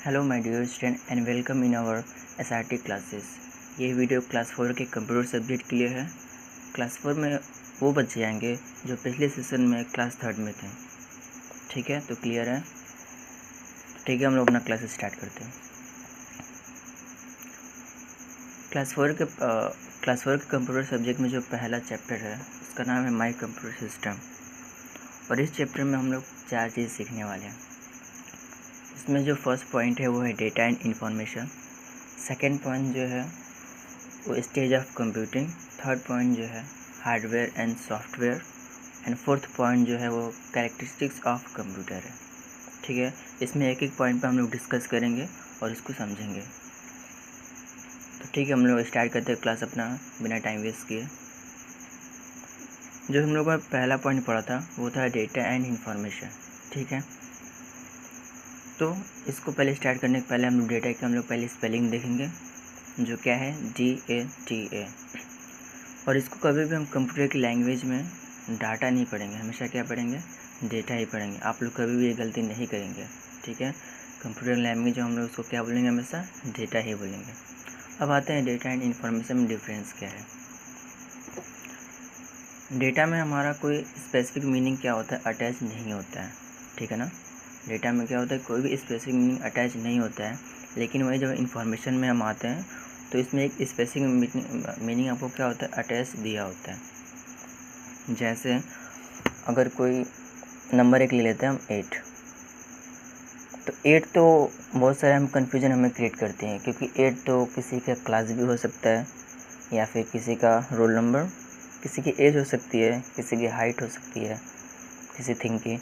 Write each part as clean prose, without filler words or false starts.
Hello my dear student and welcome in our SRT classes. ये video class 4 के computer subject के लिए है। क्लास 4 में वो बच्चे आएंगे जो पिछले सेशन में क्लास 3 में थे। ठीक है, तो क्लियर है? ठीक है, हम लोग अपना क्लास स्टार्ट करते हैं। क्लास 4 के कंप्यूटर सब्जेक्ट में जो पहला चैप्टर है उसका नाम है माई कंप्यूटर सिस्टम। और इस चैप्टर में हम लोग 4 चीज़ सीखने वाले हैं। इसमें जो फर्स्ट पॉइंट है वो है data and information. Second point जो है वो stage of computing. Third point जो है hardware and software. And fourth point जो है वो कैरेक्टरिस्टिक्स ऑफ कंप्यूटर है। ठीक है, इसमें एक एक पॉइंट पर हम लोग डिस्कस करेंगे और इसको समझेंगे। तो ठीक है, हम लोग स्टार्ट करते हैं क्लास अपना बिना टाइम वेस्ट किए। जो हम लोगों ने पहला पॉइंट पढ़ा था वो था डेटा एंड इंफॉर्मेशन। ठीक है, तो इसको पहले स्टार्ट करने के पहले हम लोग डेटा की पहले स्पेलिंग देखेंगे, जो क्या है DATA। और इसको कभी भी हम कंप्यूटर की लैंग्वेज में डाटा नहीं पढ़ेंगे, हमेशा क्या पढ़ेंगे? डेटा ही पढ़ेंगे। आप लोग कभी भी ये गलती नहीं करेंगे। ठीक है, कंप्यूटर लैंग्वेज जो हम लोग उसको क्या बोलेंगे? हमेशा डेटा ही बोलेंगे। अब आते हैं डेटा एंड इन्फॉर्मेशन में डिफरेंस क्या है। डेटा में हमारा कोई स्पेसिफिक मीनिंग क्या होता है? अटैच नहीं होता है। ठीक है ना, डेटा में क्या होता है? कोई भी स्पेसिफिक मीनिंग अटैच नहीं होता है। लेकिन वही जब इन्फॉर्मेशन में हम आते हैं तो इसमें एक स्पेसिफिक मीनिंग आपको क्या होता है? अटैच दिया होता है। जैसे अगर कोई नंबर एक ले लेते हैं हम 8, तो 8 तो बहुत सारे हम कन्फ्यूजन हमें क्रिएट करते हैं, क्योंकि 8 तो किसी का क्लास भी हो सकता है या फिर किसी का रोल नंबर, किसी की एज हो सकती है, किसी की हाइट हो सकती है, किसी थिंग की।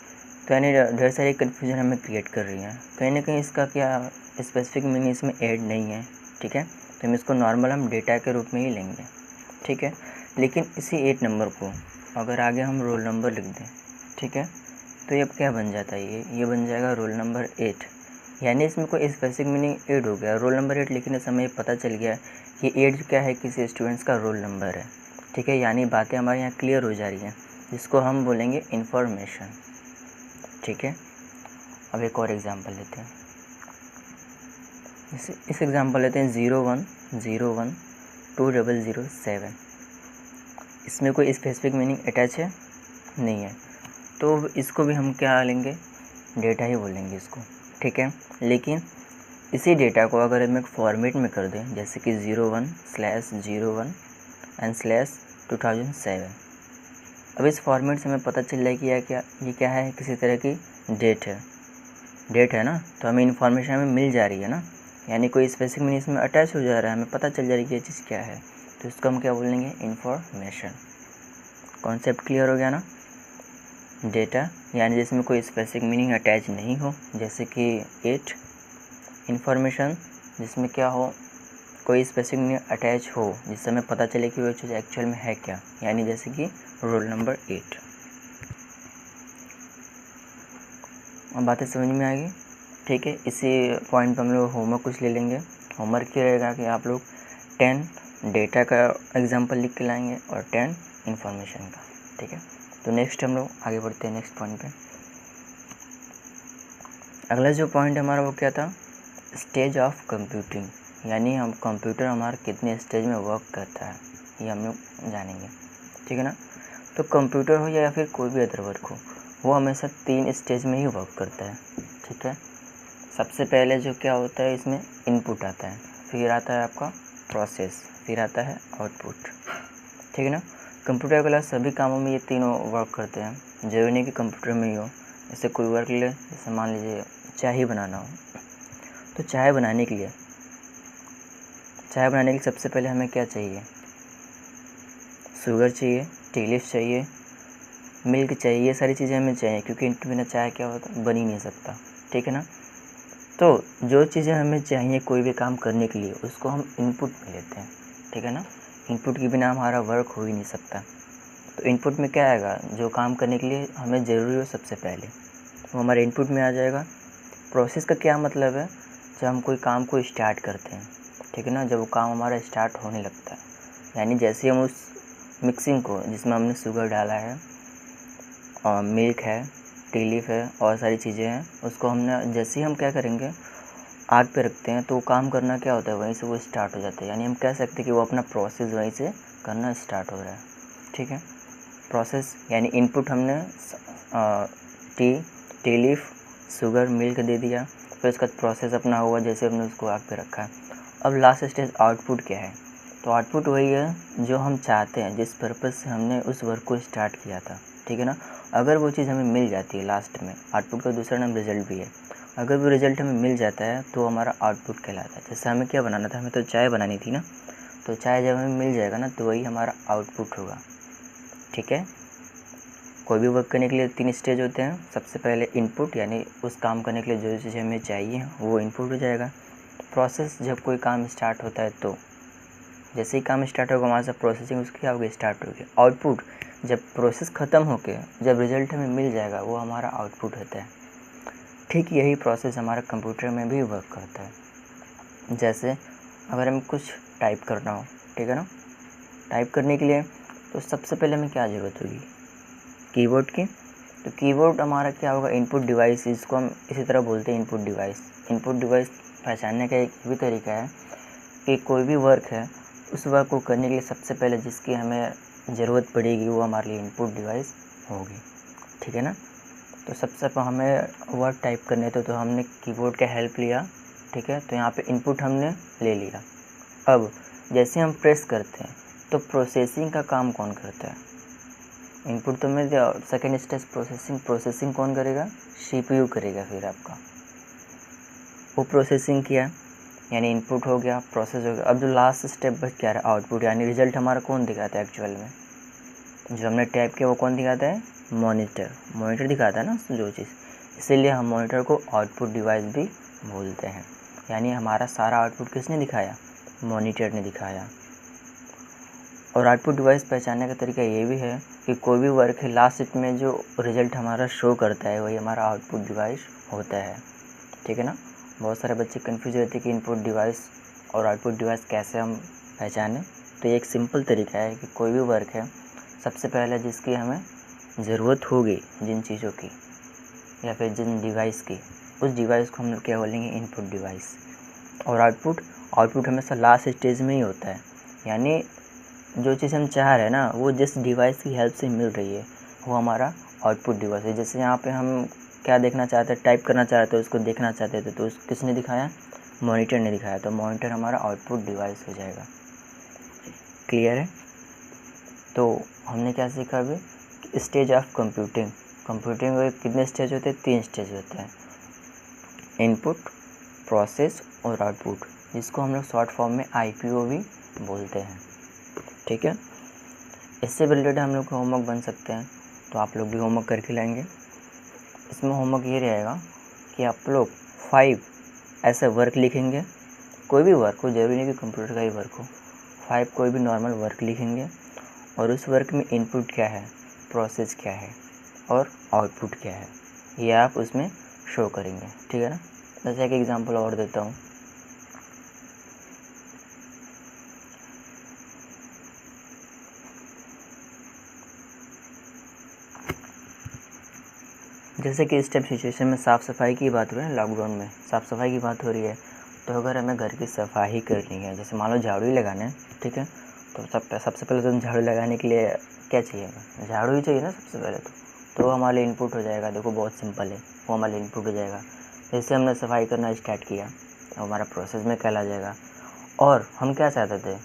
तो यानी ढेर सारी कन्फ्यूजन हमें क्रिएट कर रही हैं। कहीं ना कहीं इसका क्या स्पेसिफिक मीनिंग इसमें ऐड नहीं है। ठीक है, तो हम इसको नॉर्मल हम डेटा के रूप में ही लेंगे। ठीक है, लेकिन इसी 8 नंबर को अगर आगे हम रोल नंबर लिख दें, ठीक है, तो ये अब क्या बन जाता है? ये बन जाएगा रोल नंबर 8। यानी इसमें कोई स्पेसिफिक मीनिंग ऐड हो गया। रोल नंबर 8 लिखने से हमें पता चल गया कि 8 क्या है? किसी स्टूडेंट्स का रोल नंबर है। ठीक है, यानी बातें हमारे यहाँ क्लियर हो जा रही हैं, जिसको हम बोलेंगे इन्फॉर्मेशन। ठीक है, अब एक और एग्जांपल लेते हैं। इस एग्जांपल लेते हैं 01012007। इसमें कोई स्पेसिफिक मीनिंग अटैच है? नहीं है, तो इसको भी हम क्या लेंगे? डेटा ही बोलेंगे इसको। ठीक है, लेकिन इसी डेटा को अगर हम एक फॉर्मेट में कर दें, जैसे कि 01/01 एंड /2007। अब इस फॉर्मेट से हमें पता चल रहा है कि ये क्या है? किसी तरह की डेट है ना, तो हमें इन्फॉर्मेशन हमें मिल जा रही है ना, यानी कोई स्पेसिफिक मीनिंग इसमें अटैच हो जा रहा है, हमें पता चल जा रही है कि ये चीज़ क्या है। तो इसको हम क्या बोलेंगे? इन्फॉर्मेशन। कॉन्सेप्ट क्लियर हो गया ना? डेटा यानी जिसमें कोई स्पेसिफिक मीनिंग अटैच नहीं हो, जैसे कि 8। इन्फॉर्मेशन जिसमें क्या हो? कोई स्पेसिफिक मीनिंग अटैच हो, जिससे हमें पता चले कि वो चीज़ एक्चुअल में है क्या, यानी जैसे कि रोल नंबर 8। अब बातें समझ में आएगी? ठीक है, इसी पॉइंट पर हम लोग होमवर्क कुछ ले लेंगे। होमवर्क क्या रहेगा कि आप लोग 10 डेटा का एग्जांपल लिख के लाएंगे और 10 इन्फॉर्मेशन का। ठीक है, तो नेक्स्ट हम लोग आगे बढ़ते हैं नेक्स्ट पॉइंट पे। अगला जो पॉइंट हमारा वो क्या था? स्टेज ऑफ कंप्यूटिंग, यानी हम कंप्यूटर हमारा कितने स्टेज में वर्क करता है, ये हम लोग जानेंगे। ठीक है ना, तो कंप्यूटर हो या फिर कोई भी अदर वर्क हो, वो हमेशा 3 स्टेज में ही वर्क करता है। ठीक है, सबसे पहले जो क्या होता है, इसमें इनपुट आता है, फिर आता है आपका प्रोसेस, फिर आता है आउटपुट। ठीक है ना, कंप्यूटर के अलावा सभी कामों में ये तीनों वर्क करते हैं। जरूरी नहीं कि कंप्यूटर में ही हो। जैसे कोई वर्क ले, जैसे मान लीजिए चाय बनाना हो, तो चाय बनाने के लिए सबसे पहले हमें क्या चाहिए? शुगर चाहिए, टी लीफ चाहिए, मिल्क चाहिए। ये सारी चीज़ें हमें चाहिए, क्योंकि इनके बिना चाय क्या होता? बन ही नहीं सकता। ठीक है ना, तो जो चीज़ें हमें चाहिए कोई भी काम करने के लिए, उसको हम इनपुट में लेते हैं। ठीक है ना, इनपुट के बिना हमारा वर्क हो ही नहीं सकता। तो इनपुट में क्या आएगा? जो काम करने के लिए हमें ज़रूरी हो सबसे पहले, वो हमारे इनपुट में आ जाएगा। प्रोसेस का क्या मतलब है? जब हम कोई काम को स्टार्ट करते हैं, ठीक है ना, जब वो काम हमारा स्टार्ट होने लगता है, यानी जैसे हम उस मिक्सिंग को, जिसमें हमने शुगर डाला है और मिल्क है, टी लीफ है और सारी चीज़ें हैं, उसको हमने जैसे ही हम क्या करेंगे, आग पे रखते हैं तो वो काम करना क्या होता है, वहीं से वो स्टार्ट हो जाता है। यानी हम कह सकते हैं कि वो अपना प्रोसेस वहीं से करना स्टार्ट हो रहा है। ठीक है, प्रोसेस यानी इनपुट हमने टी लीफ, शुगर, मिल्क दे दिया, फिर उसका प्रोसेस अपना हुआ जैसे हमने उसको आग पे रखा है। अब लास्ट स्टेज आउटपुट क्या है, तो आउटपुट वही है जो हम चाहते हैं, जिस पर्पज़ से हमने उस वर्क को स्टार्ट किया था। ठीक है ना, अगर वो चीज़ हमें मिल जाती है लास्ट में, आउटपुट का दूसरा नाम रिजल्ट भी है, अगर वो रिज़ल्ट हमें मिल जाता है तो हमारा आउटपुट कहलाता है। जैसे हमें क्या बनाना था, हमें तो चाय बनानी थी ना, तो चाय जब हमें मिल जाएगा ना तो वही हमारा आउटपुट होगा। ठीक है, कोई भी वर्क करने के लिए 3 स्टेज होते हैं। सबसे पहले इनपुट, यानी उस काम करने के लिए जो चीज़ हमें चाहिए वो इनपुट हो जाएगा। प्रोसेस, जब कोई काम स्टार्ट होता है तो जैसे ही काम स्टार्ट होगा वहाँ से प्रोसेसिंग उसकी क्या होगी, स्टार्ट होगी। आउटपुट, जब प्रोसेस ख़त्म होके जब रिज़ल्ट हमें मिल जाएगा वो हमारा आउटपुट होता है। ठीक यही प्रोसेस हमारे कंप्यूटर में भी वर्क करता है। जैसे अगर हमें कुछ टाइप करना हो, ठीक है ना, टाइप करने के लिए तो सबसे पहले हमें क्या ज़रूरत होगी, कीबोर्ड की। तो कीबोर्ड हमारा क्या होगा, इनपुट डिवाइस, इसको हम इसी तरह बोलते हैं इनपुट डिवाइस। इनपुट डिवाइस पहचानने का एक भी तरीका है कि कोई भी वर्क है, उस वर्क को करने के लिए सबसे पहले जिसकी हमें ज़रूरत पड़ेगी वो हमारे लिए इनपुट डिवाइस होगी। ठीक है ना, तो सबसे पहले हमें वर्ड टाइप करने थे तो हमने कीबोर्ड का हेल्प लिया। ठीक है, तो यहाँ पे इनपुट हमने ले लिया। अब जैसे हम प्रेस करते हैं तो प्रोसेसिंग का काम कौन करता है, इनपुट तो मिल गया, सेकेंड स्टेज प्रोसेसिंग कौन करेगा, सीपीयू करेगा। फिर आपका वो प्रोसेसिंग किया, यानी इनपुट हो गया, प्रोसेस हो गया। अब जो लास्ट स्टेप बच क्या रहा, आउटपुट, यानी रिजल्ट हमारा कौन दिखाता है एक्चुअल में, जो हमने टाइप किया वो कौन दिखाता है, मॉनिटर दिखाता है ना जो चीज़, इसीलिए हम मॉनिटर को आउटपुट डिवाइस भी बोलते हैं। यानी हमारा सारा आउटपुट किसने दिखाया, मॉनिटर ने दिखाया। और आउटपुट डिवाइस पहचानने का तरीका ये भी है कि कोई भी वर्क है लास्ट में जो रिज़ल्ट हमारा शो करता है वही हमारा आउटपुट डिवाइस होता है। ठीक है ना, बहुत सारे बच्चे कन्फ्यूज रहते हैं कि इनपुट डिवाइस और आउटपुट डिवाइस कैसे हम पहचानें। तो ये एक सिंपल तरीका है कि कोई भी वर्क है, सबसे पहले जिसकी हमें ज़रूरत होगी, जिन चीज़ों की या फिर जिन डिवाइस की, उस डिवाइस को हम लोग क्या बोलेंगे, इनपुट डिवाइस। और आउटपुट हमेशा लास्ट स्टेज में ही होता है, यानी जो चीज़ हम चाह रहे हैं ना वो जिस डिवाइस की हेल्प से मिल रही है वो हमारा आउटपुट डिवाइस है। जैसे यहाँ पे हम क्या देखना चाहते हैं, टाइप करना चाहते हैं, उसको देखना चाहते थे तो किसने दिखाया, मॉनिटर ने दिखाया, तो मॉनिटर हमारा आउटपुट डिवाइस हो जाएगा। क्लियर है, तो हमने क्या सीखा अभी, स्टेज ऑफ कंप्यूटिंग में कितने स्टेज होते हैं, 3 स्टेज होते हैं, इनपुट, प्रोसेस और आउटपुट, जिसको हम लोग शॉर्ट फॉर्म में IPO भी बोलते हैं। ठीक है, इससे रिलेटेड हम लोग का होमवर्क बन सकते हैं, तो आप लोग भी होमवर्क करके लाएंगे। इसमें होमवर्क ये रहेगा कि आप लोग 5 ऐसे वर्क लिखेंगे, कोई भी वर्क हो, ज़रूरी नहीं कि कंप्यूटर का ही वर्क हो, 5 कोई भी नॉर्मल वर्क लिखेंगे और उस वर्क में इनपुट क्या है, प्रोसेस क्या है और आउटपुट क्या है, ये आप उसमें शो करेंगे। ठीक है ना, जैसे एक एग्जांपल और देता हूँ। जैसे कि इस टाइप सिचुएशन में साफ़ सफाई की बात हो रही है, लॉकडाउन में साफ़ सफाई की बात हो रही है, तो अगर हमें घर की सफाई करनी है, जैसे मान लो झाड़ू ही लगाना है, ठीक है, तो सबसे पहले तो झाड़ू लगाने के लिए क्या चाहिए, झाड़ू ही चाहिए ना सबसे पहले तो वो हमारे लिए इनपुट हो जाएगा। देखो बहुत सिंपल है, वो हमारे लिए इनपुट हो जाएगा। जैसे हमने सफाई करना स्टार्ट किया तो हमारा प्रोसेस में कहला जाएगा। और हम क्या चाहते थे,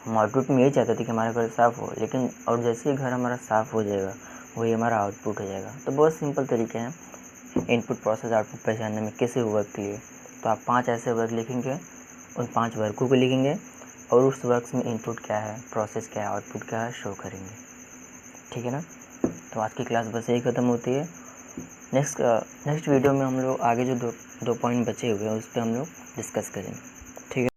हम आउटपुट में यही चाहते थे कि हमारा घर साफ़ हो, लेकिन और जैसे ही घर हमारा साफ़ हो जाएगा वही हमारा आउटपुट हो जाएगा। तो बहुत सिंपल तरीके हैं इनपुट प्रोसेस आउटपुट पहचानने में किसी वर्क के लिए। तो आप 5 ऐसे वर्क लिखेंगे, उन 5 वर्कों को लिखेंगे और उस वर्क में इनपुट क्या है, प्रोसेस क्या है, आउटपुट क्या है, शो करेंगे। ठीक है ना, तो आज की क्लास बस यही ख़त्म होती है। नेक्स्ट वीडियो में हम लोग आगे जो दो पॉइंट बचे हुए हैं उस पर हम लोग डिस्कस करेंगे। ठीक है।